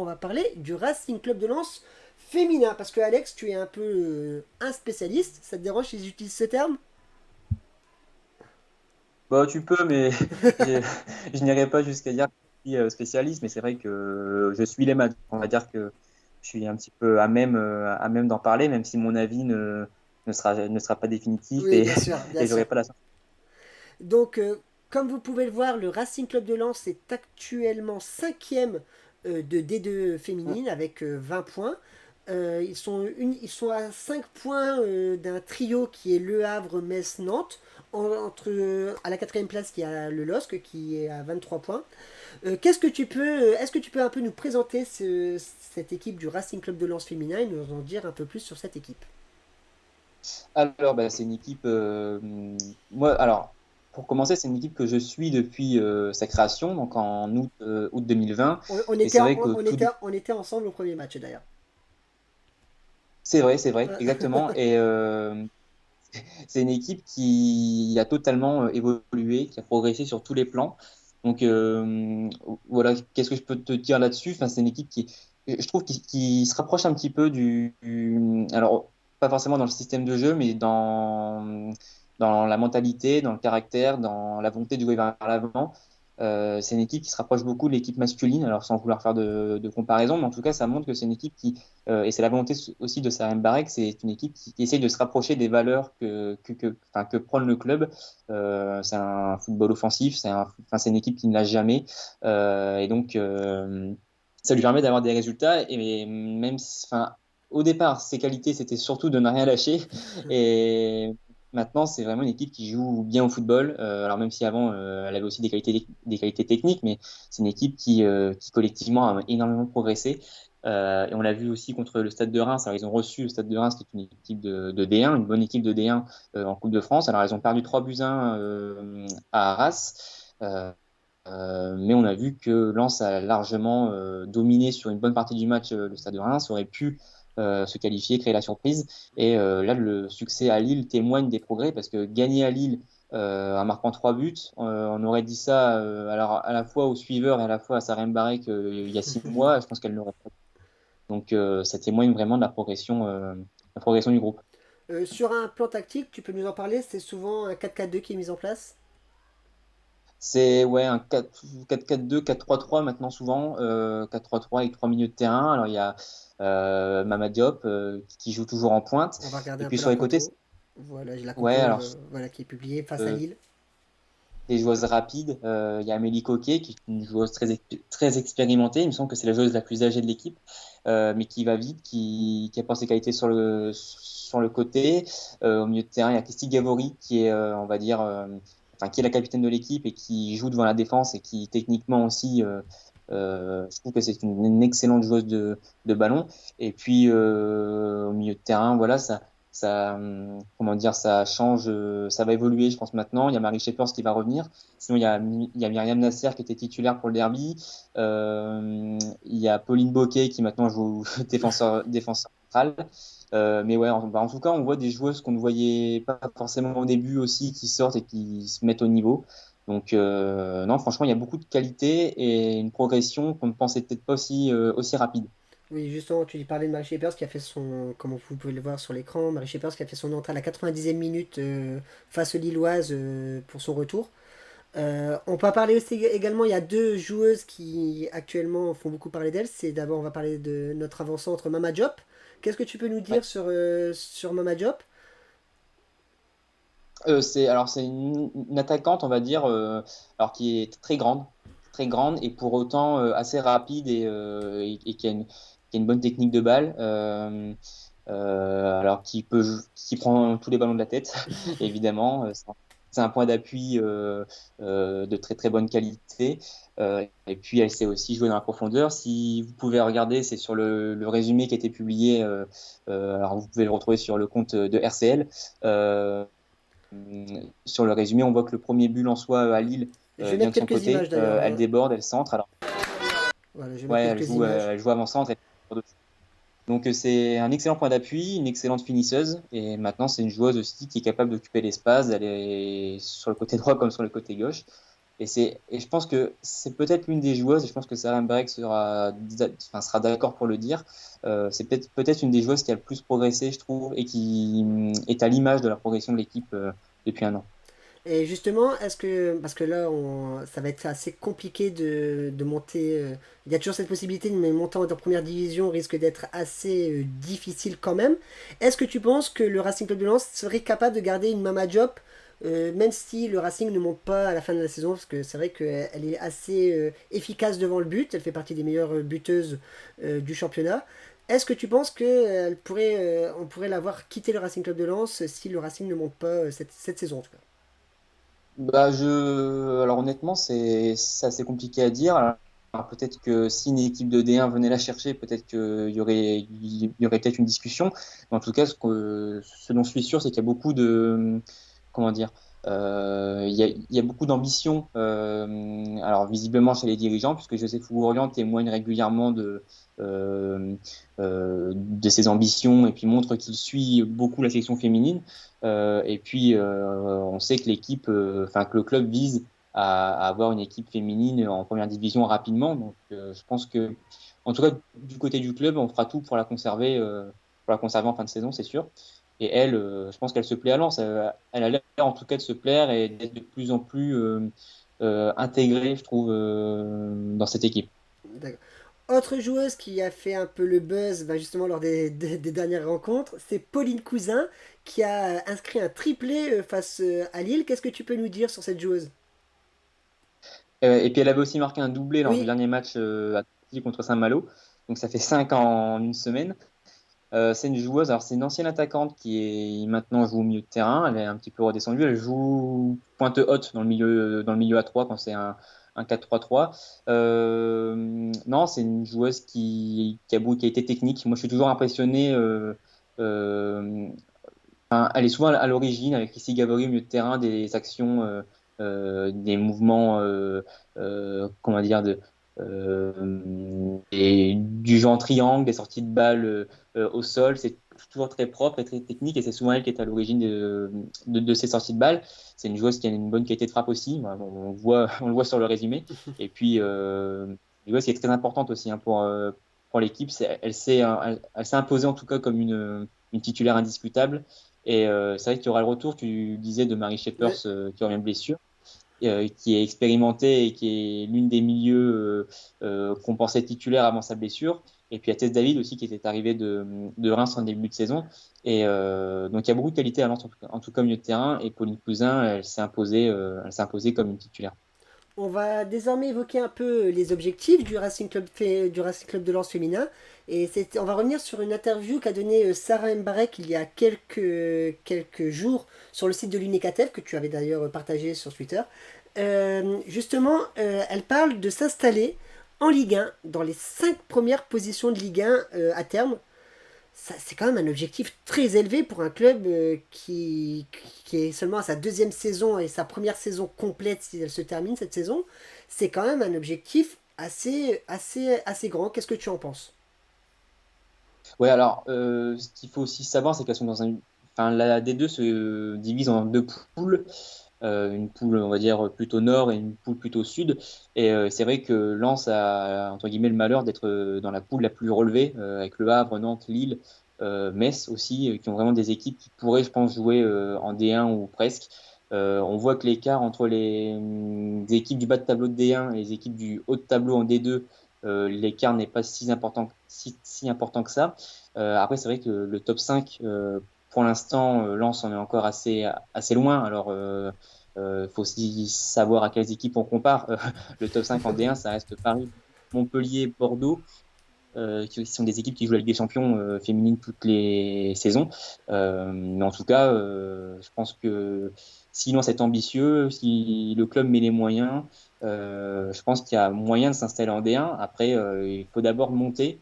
on va parler du Racing Club de Lens féminin. Parce que Alex, tu es un peu un spécialiste. Ça te dérange si j'utilise ce terme? Bah, tu peux, mais je, je n'irai pas jusqu'à dire que je suis spécialiste, mais c'est vrai que je suis les matchs. On va dire que je suis un petit peu à même d'en parler, même si mon avis ne sera pas définitif Oui, bien sûr, bien et sûr. j'aurai pas la chance. Donc, comme vous pouvez le voir, le Racing Club de Lens est actuellement cinquième de D2 féminine avec 20 points. Ils sont à 5 points d'un trio qui est Le Havre, Metz, Nantes. À la quatrième place, il y a le LOSC qui est à 23 points. Est-ce que tu peux un peu nous présenter cette équipe du Racing Club de Lens féminin et nous en dire un peu plus sur cette équipe? Alors, bah, c'est une équipe. Moi, alors, pour commencer, c'est une équipe que je suis depuis sa création, donc en août 2020. Et c'est vrai que On était ensemble au premier match d'ailleurs. c'est vrai, exactement. Et c'est une équipe qui a totalement évolué, qui a progressé sur tous les plans. Donc voilà, qu'est-ce que je peux te dire là-dessus? Enfin, c'est une équipe je trouve, qui se rapproche un petit peu alors pas forcément dans le système de jeu, mais dans la mentalité, dans le caractère, dans la volonté de jouer vers l'avant. C'est une équipe qui se rapproche beaucoup de l'équipe masculine, alors sans vouloir faire de comparaison, mais en tout cas, ça montre que c'est une équipe et c'est la volonté aussi de Sarem Barek, c'est une équipe qui essaye de se rapprocher des valeurs enfin, que prône le club. C'est un football offensif, enfin, c'est une équipe qui ne lâche jamais. Et donc, ça lui permet d'avoir des résultats. Et même enfin, au départ, ses qualités, c'était surtout de ne rien lâcher. Et maintenant, c'est vraiment une équipe qui joue bien au football. Alors même si avant, elle avait aussi des qualités techniques, mais c'est une équipe qui collectivement a énormément progressé. Et on l'a vu aussi contre le Stade de Reims. Alors, ils ont reçu le Stade de Reims, qui est une équipe de D1, une bonne équipe de D1 en Coupe de France. Alors, ils ont perdu 3-1 à Arras. Mais on a vu que Lens a largement dominé sur une bonne partie du match le Stade de Reims, aurait pu se qualifier, créer la surprise. Et là, le succès à Lille témoigne des progrès parce que gagner à Lille en marquant 3 buts, on aurait dit ça alors à la fois aux suiveurs et à la fois à Sarem Barek il y a 6 mois, je pense qu'elle n'aurait pas. Donc ça témoigne vraiment de la progression du groupe. Sur un plan tactique, tu peux nous en parler? C'est souvent un 4-4-2 qui est mis en place. C'est ouais, un 4-4-2, 4-3-3 maintenant souvent, 4-3-3 avec 3 milieux de terrain. Alors il y a Mama Diop qui joue toujours en pointe. On va regarder Et un puis peu la sur les côtés, compo. Voilà, j'ai la ouais, compo alors voilà, qui est publiée face à euh, Lille. des joueuses rapides. Il y a Amélie Coquet qui est une joueuse très expérimentée. Il me semble que c'est la joueuse la plus âgée de l'équipe, mais qui va vite, qui apporte ses qualités sur le côté. Au milieu de terrain, il y a Christy Gavori qui est, on va dire, enfin, qui est la capitaine de l'équipe et qui joue devant la défense et qui techniquement aussi, je trouve que c'est une excellente joueuse de ballon. Et puis au milieu de terrain, voilà, comment dire, ça change, ça va évoluer, je pense maintenant. Il y a Marie Shepers qui va revenir. Sinon, il y a Myriam Nasser qui était titulaire pour le derby. Il y a Pauline Boquet qui maintenant joue défenseur central. Mais ouais, en tout cas, on voit des joueuses qu'on ne voyait pas forcément au début aussi, qui sortent et qui se mettent au niveau. Donc, non, franchement, il y a beaucoup de qualité et une progression qu'on ne pensait peut-être pas aussi rapide. Oui, justement, tu parlais de Marie Shepers qui a fait son, comme vous pouvez le voir sur l'écran, Marie Shepers qui a fait son entrée à la 90e minute face aux Lilloises pour son retour. On peut parler aussi également, il y a deux joueuses qui actuellement font beaucoup parler d'elles. C'est d'abord, on va parler de notre avant-centre Mama Diop. Qu'est-ce que tu peux nous Ouais. dire sur Mama Diop? C'est une attaquante, on va dire, alors qui est très grande et pour autant assez rapide et qui a une bonne technique de balle. Alors qui prend tous les ballons de la tête, évidemment. C'est un point d'appui de très très bonne qualité. Et puis elle sait aussi jouer dans la profondeur. Si vous pouvez regarder, c'est sur le résumé qui a été publié. Alors vous pouvez le retrouver sur le compte de RCL. Euh, sur le résumé, on voit que le premier but en soi à Lille Je vais vient mettre de son quelques images côté. d'ailleurs, Elle hein. déborde, elle centre. Alors, Voilà, je vais mettre ouais, quelques images. elle joue avant-centre. Donc, c'est un excellent point d'appui, une excellente finisseuse. Et maintenant, c'est une joueuse aussi qui est capable d'occuper l'espace, d'aller sur le côté droit comme sur le côté gauche. Et je pense que c'est peut-être l'une des joueuses, et je pense que Sarah Mbarek sera d'accord pour le dire, c'est peut-être une des joueuses qui a le plus progressé, je trouve, et qui est à l'image de la progression de l'équipe depuis un an. Et justement, parce que là, ça va être assez compliqué de monter. Il y a toujours cette possibilité, mais monter en première division risque d'être assez difficile quand même. Est-ce que tu penses que le Racing Club de Lens serait capable de garder une Mama Diop, même si le Racing ne monte pas à la fin de la saison, parce que c'est vrai qu'elle est assez efficace devant le but, elle fait partie des meilleures buteuses du championnat. Est-ce que tu penses on pourrait la voir quitter le Racing Club de Lens si le Racing ne monte pas cette saison en tout cas? Alors honnêtement, c'est assez compliqué à dire. Alors, peut-être que si une équipe de D1 venait la chercher, peut-être qu'il y aurait peut-être une discussion. Mais en tout cas, ce dont je suis sûr, c'est qu'il y a beaucoup de, comment dire, il y a beaucoup d'ambition. Alors visiblement chez les dirigeants, puisque Joseph Fougorian témoigne régulièrement euh, de ses ambitions et puis montre qu'il suit beaucoup la section féminine. Et puis, on sait que que le club vise à avoir une équipe féminine en première division rapidement. Donc, je pense que, en tout cas, du côté du club, on fera tout pour la conserver en fin de saison, c'est sûr. Et elle, je pense qu'elle se plaît à Lens. Elle a l'air, en tout cas, de se plaire et d'être de plus en plus intégrée, je trouve, dans cette équipe. D'accord. Autre joueuse qui a fait un peu le buzz justement lors des dernières rencontres, c'est Pauline Cousin qui a inscrit un triplé face à Lille. Qu'est-ce que tu peux nous dire sur cette joueuse? Et puis, elle avait aussi marqué un doublé lors du Oui, dernier match à domicile contre Saint-Malo. Donc, ça fait 5 en une semaine. C'est une joueuse, alors c'est une ancienne attaquante qui est maintenant joue au milieu de terrain. Elle est un petit peu redescendue. Elle joue pointe haute dans le milieu à 3 quand c'est un 4-3-3. Non, c'est une joueuse qui a été technique. Moi, je suis toujours impressionné. Euh, enfin, elle est souvent à l'origine avec Chrissy Gavory au milieu de terrain des actions, des mouvements, comment dire, du genre triangle, des sorties de balles au sol. C'est toujours très propre et très technique et c'est souvent elle qui est à l'origine de ces sorties de balles. C'est une joueuse qui a une bonne qualité de frappe aussi. Voilà, on le voit sur le résumé. Et puis, une joueuse qui est très importante aussi hein, pour l'équipe. Elle s'est imposée en tout cas comme une titulaire indiscutable. Et c'est vrai qu'il y aura le retour, tu disais, de Marie ouais. Shepers qui revient de blessure, qui est expérimentée et qui est l'une des milieux qu'on pensait titulaire avant sa blessure. Et puis il y a Tess David aussi qui était arrivé de Reims en début de saison. Et donc il y a beaucoup de qualité à Lens, en tout cas au milieu de terrain. Et Pauline Cousin, elle s'est imposée comme une titulaire. On va désormais évoquer un peu les objectifs du Racing Club de Lens féminin. On va revenir sur une interview qu'a donnée Sarah Mbarek il y a quelques jours sur le site de l'UNICATEF, que tu avais d'ailleurs partagé sur Twitter. Justement, elle parle de s'installer en Ligue 1, dans les 5 premières positions de Ligue 1 à terme. C'est quand même un objectif très élevé pour un club qui est seulement à sa deuxième saison et sa première saison complète si elle se termine cette saison. C'est quand même un objectif assez grand. Qu'est-ce que tu en penses? Ouais, alors ce qu'il faut aussi savoir, c'est qu'elles sont enfin, la D2 se divise en deux poules. Une poule, on va dire, plutôt nord et une poule plutôt sud. Et c'est vrai que Lens a, entre guillemets, le malheur d'être dans la poule la plus relevée, avec Le Havre, Nantes, Lille, Metz aussi, qui ont vraiment des équipes qui pourraient, je pense, jouer en D1 ou presque. On voit que l'écart entre les équipes du bas de tableau de D1 et les équipes du haut de tableau en D2, l'écart n'est pas si important que ça. Après, c'est vrai que le top 5, pour l'instant, Lens en est encore assez loin. Alors, faut aussi savoir à quelles équipes on compare. Le top 5 en D1, ça reste Paris, Montpellier, Bordeaux, qui sont des équipes qui jouent la Ligue des Champions féminine toutes les saisons. Mais en tout cas, je pense que si Lens est ambitieux, si le club met les moyens, je pense qu'il y a moyen de s'installer en D1. Après, il faut d'abord monter.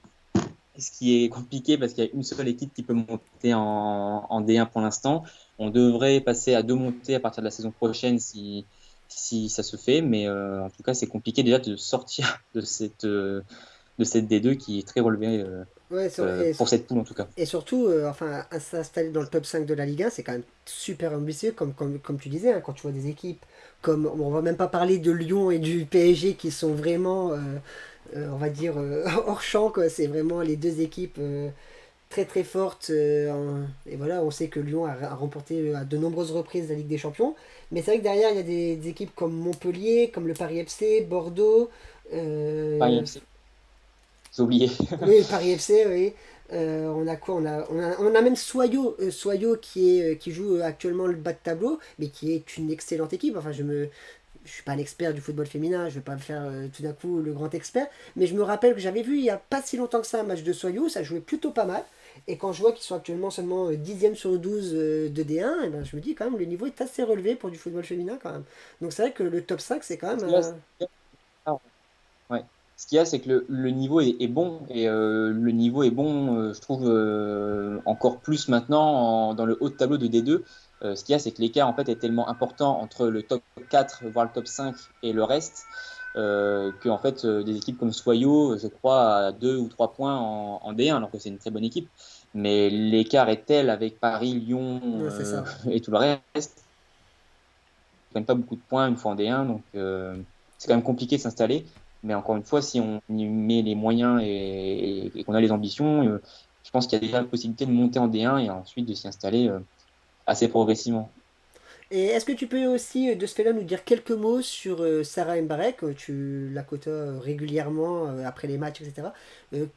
Ce qui est compliqué parce qu'il y a une seule équipe qui peut monter en D1 pour l'instant. On devrait passer à deux montées à partir de la saison prochaine si ça se fait. Mais en tout cas, c'est compliqué déjà de sortir de cette D2 qui est très relevée Ouais, pour cette poule en tout cas. et surtout, enfin, à s'installer dans le top 5 de la Ligue 1, c'est quand même super ambitieux, comme tu disais, hein, quand tu vois des équipes comme, on va même pas parler de Lyon et du PSG qui sont vraiment, on va dire, hors champ, quoi. C'est vraiment les deux équipes très très fortes. Et voilà, on sait que Lyon a remporté à de nombreuses reprises la Ligue des Champions. Mais c'est vrai que derrière, il y a des équipes comme Montpellier, comme le Paris FC, Bordeaux. Paris euh, FC, j'ai oublié. oui, le Paris FC, oui. On a quoi on a même Soyo, Soyo qui joue actuellement le bas de tableau, mais qui est une excellente équipe. Enfin, je suis pas un expert du football féminin, je vais pas me faire tout d'un coup le grand expert, mais je me rappelle que j'avais vu il y a pas si longtemps que ça un match de Soyo, ça jouait plutôt pas mal. Et quand je vois qu'ils sont actuellement seulement 10e sur 12 de D1, et ben je me dis quand même le niveau est assez relevé pour du football féminin quand même. Donc c'est vrai que le top 5 c'est quand même... Ce qu'il y a, ah, ouais. Ce qu'il y a, c'est que le niveau est bon et le niveau est bon, je trouve, encore plus maintenant dans le haut de tableau de D2. Ce qu'il y a, c'est que l'écart en fait est tellement important entre le top 4, voire le top 5 et le reste, que en fait des équipes comme Soyo, je crois, à 2 ou 3 points en D1, alors que c'est une très bonne équipe. Mais l'écart est tel avec Paris, Lyon ouais, c'est ça. et tout le reste, ils gagnent pas beaucoup de points une fois en D1, donc c'est quand même compliqué de s'installer. Mais encore une fois, si on y met les moyens et qu'on a les ambitions, je pense qu'il y a déjà la possibilité de monter en D1 et ensuite de s'y installer assez progressivement. Et est-ce que tu peux aussi, de ce fait-là, nous dire quelques mots sur Sarah Mbarek? Tu la côtoies régulièrement après les matchs, etc.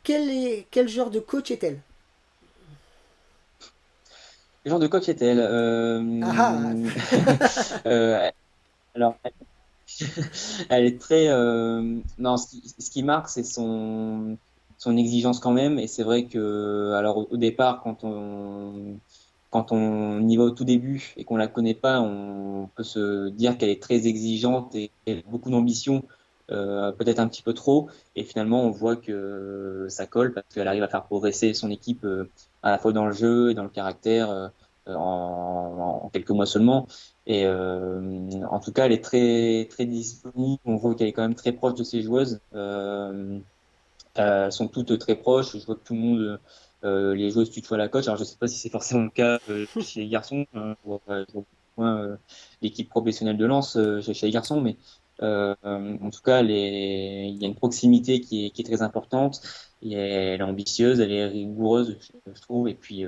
Quel genre de coach est-elle? Le genre de coach est-elle Ah euh, alors, elle est très. Non, ce qui marque, c'est son exigence quand même. Et c'est vrai que, alors au départ, quand on y va au tout début et qu'on la connaît pas, on peut se dire qu'elle est très exigeante et elle a beaucoup d'ambition, peut-être un petit peu trop. Et finalement, on voit que ça colle parce qu'elle arrive à faire progresser son équipe à la fois dans le jeu et dans le caractère en quelques mois seulement. Et en tout cas, elle est très très disponible. On voit qu'elle est quand même très proche de ses joueuses. Elles sont toutes très proches. Je vois que tout le monde, les joueuses tutoient la coach. Alors, je sais pas si c'est forcément le cas chez les garçons. Je vois moins, l'équipe professionnelle de Lens chez les garçons, mais en tout cas, il y a une proximité qui est très importante. Et elle est ambitieuse, elle est rigoureuse, je trouve. Et puis,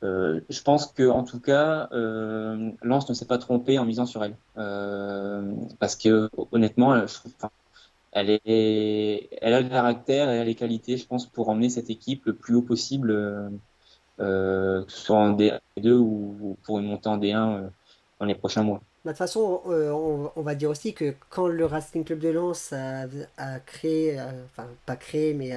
je pense que, en tout cas, Lens ne s'est pas trompé en misant sur elle, parce que honnêtement, je trouve, enfin, elle a le caractère, elle a les qualités, je pense, pour emmener cette équipe le plus haut possible, que ce soit en D2 ou pour une montée en D1 dans les prochains mois. de toute façon, on va dire aussi que quand le Racing Club de Lens a créé, enfin pas créé, mais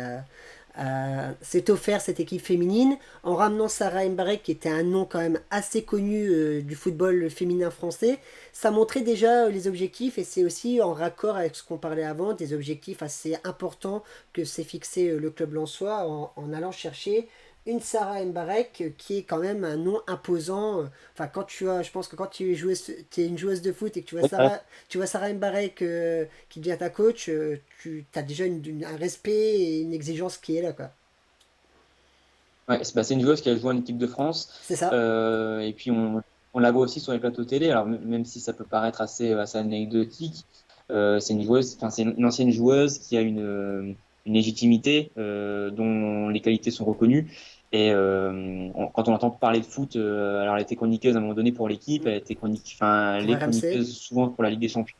s'est offert cette équipe féminine, en ramenant Sarah Mbarek, qui était un nom quand même assez connu du football féminin français, ça montrait déjà les objectifs et c'est aussi en raccord avec ce qu'on parlait avant, des objectifs assez importants que s'est fixé le club lensois en allant chercher une Sarah Mbarek qui est quand même un nom imposant. Enfin, quand tu as, je pense que quand tu es, es une joueuse de foot et que Oui, ouais, Tu vois Sarah Mbarek qui devient ta coach, tu as déjà un respect et une exigence qui est là, quoi. ouais, c'est une joueuse qui a joué en équipe de France, C'est ça. et puis on la voit aussi sur les plateaux télé. Alors même si ça peut paraître assez anecdotique, c'est une joueuse, enfin c'est une ancienne joueuse qui a une légitimité dont les qualités sont reconnues. Et quand on entend parler de foot, alors elle était chroniqueuse à un moment donné pour l'équipe, elle Pour est RMC. chroniqueuse souvent pour la Ligue des Champions.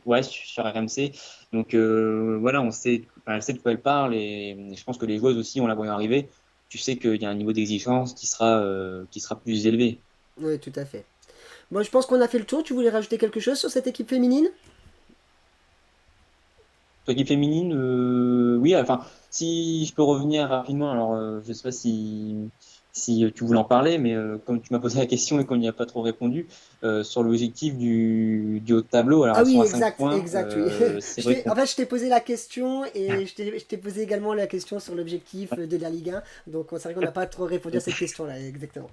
Ouais, sur RMC. Donc voilà, enfin, elle sait de quoi elle parle et je pense que les joueuses aussi, on la voit arriver. Tu sais qu'il y a un niveau d'exigence qui sera plus élevé. Oui, tout à fait. Bon, je pense qu'on a fait le tour. Tu voulais rajouter quelque chose sur cette équipe féminine? Sur l'équipe féminine, oui, enfin, si je peux revenir rapidement, alors je sais pas si tu voulais en parler, mais comme tu m'as posé la question et qu'on n'y a pas trop répondu, sur l'objectif du haut de tableau, alors Ah elles sont oui, à 5 exact, points, exact, oui. c'est vrai En qu'on fait, je t'ai posé la question et je t'ai posé également la question sur l'objectif de la Ligue 1. Donc, c'est vrai qu'on n'a pas trop répondu à cette question-là, exactement.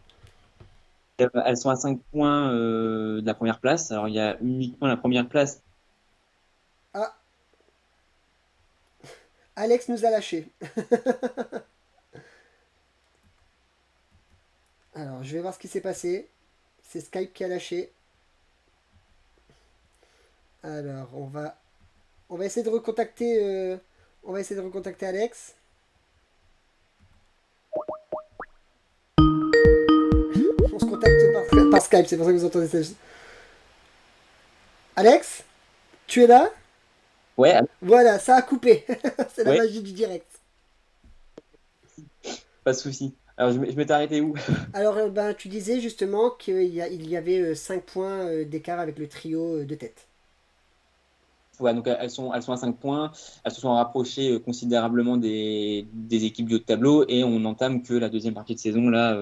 elles sont à 5 points de la première place. Alors il y a uniquement la première place. Ah, Alex nous a lâchés. Alors, je vais voir ce qui s'est passé. C'est Skype qui a lâché. Alors, on va essayer de recontacter, on va essayer de recontacter Alex. On se contacte par Skype, c'est pour ça que vous entendez ça. Alex, tu es là? Ouais, Voilà, ça a coupé. C'est la ouais, magie du direct. pas de souci. Alors, je m'étais arrêté où? Alors, ben, tu disais justement qu'il y avait 5 points d'écart avec le trio de tête. Ouais, donc elles sont à 5 points, elles se sont rapprochées considérablement des équipes du haut de tableau et on n'entame que la deuxième partie de saison là.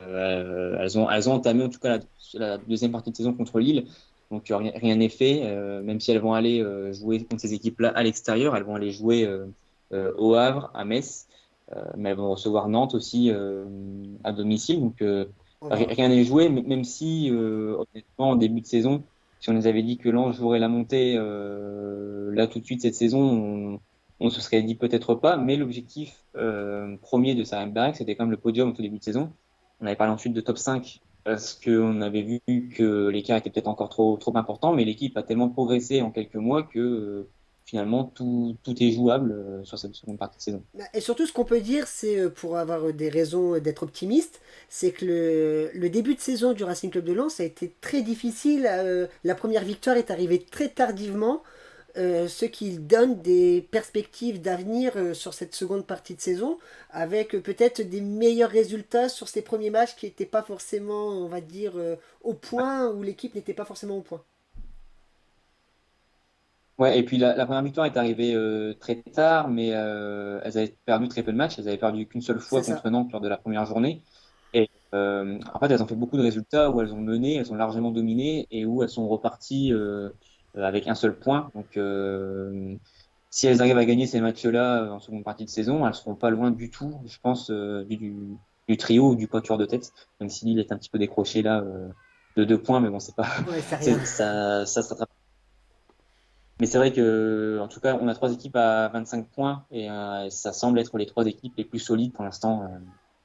Elles ont entamé en tout cas la deuxième partie de saison contre Lille, donc rien n'est fait. Même si elles vont aller jouer contre ces équipes-là à l'extérieur, elles vont aller jouer au Havre, à Metz, mais elles vont recevoir Nantes aussi à domicile, donc On va. rien n'est joué, même si honnêtement en début de saison si on nous avait dit que Lens jouerait la montée là tout de suite cette saison, on se serait dit peut-être pas. Mais l'objectif premier de Sarah Mbarek, c'était quand même le podium au tout début de saison. On avait parlé ensuite de top 5 parce qu'on avait vu que l'écart était peut-être encore trop important, mais l'équipe a tellement progressé en quelques mois que finalement tout est jouable sur cette seconde partie de saison. Et surtout, ce qu'on peut dire, c'est pour avoir des raisons d'être optimiste, c'est que le début de saison du Racing Club de Lens a été très difficile. La première victoire est arrivée très tardivement, ce qui donne des perspectives d'avenir sur cette seconde partie de saison, avec peut-être des meilleurs résultats sur ces premiers matchs qui n'étaient pas forcément, on va dire, au point, où l'équipe n'était pas forcément au point. Ouais, et puis la première victoire est arrivée très tard, mais elles avaient perdu très peu de matchs. Elles avaient perdu qu'une seule C'est fois ça. contre Nantes lors de la première journée. Et en fait, elles ont fait beaucoup de résultats où elles ont mené, elles ont largement dominé et où elles sont reparties avec un seul point. Donc, si elles arrivent à gagner ces matchs-là en seconde partie de saison, elles seront pas loin du tout, je pense, du trio ou du quatuor de tête. Même si Lille est un petit peu décroché là de 2 points, mais bon, c'est pas, Ouais, c'est rien. ça se rattrape. Mais c'est vrai que, en tout cas, on a trois équipes à 25 points et ça semble être les trois équipes les plus solides pour l'instant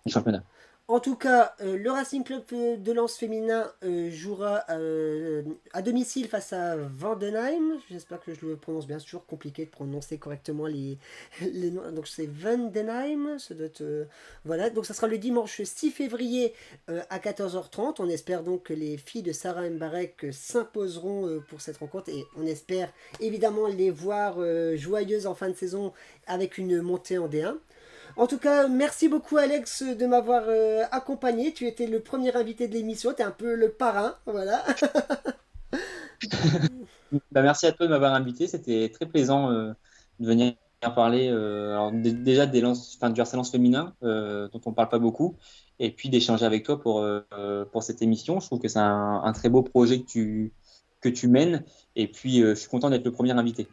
du championnat. En tout cas, le Racing Club de Lens féminin jouera à domicile face à Vandenheim. J'espère que je le prononce bien. C'est toujours compliqué de prononcer correctement les noms. Donc c'est Vandenheim. Ça doit être, voilà. Donc ça sera le dimanche 6 février à 14h30. On espère donc que les filles de Sarah Mbarek s'imposeront pour cette rencontre et on espère évidemment les voir joyeuses en fin de saison avec une montée en D1. En tout cas, merci beaucoup Alex de m'avoir accompagné. Tu étais le premier invité de l'émission, tu es un peu le parrain, voilà. Bah, merci à toi de m'avoir invité. C'était très plaisant de venir parler alors, déjà enfin, du harcèlement féminin dont on parle pas beaucoup et puis d'échanger avec toi pour cette émission. Je trouve que c'est un très beau projet que tu mènes et puis je suis content d'être le premier invité.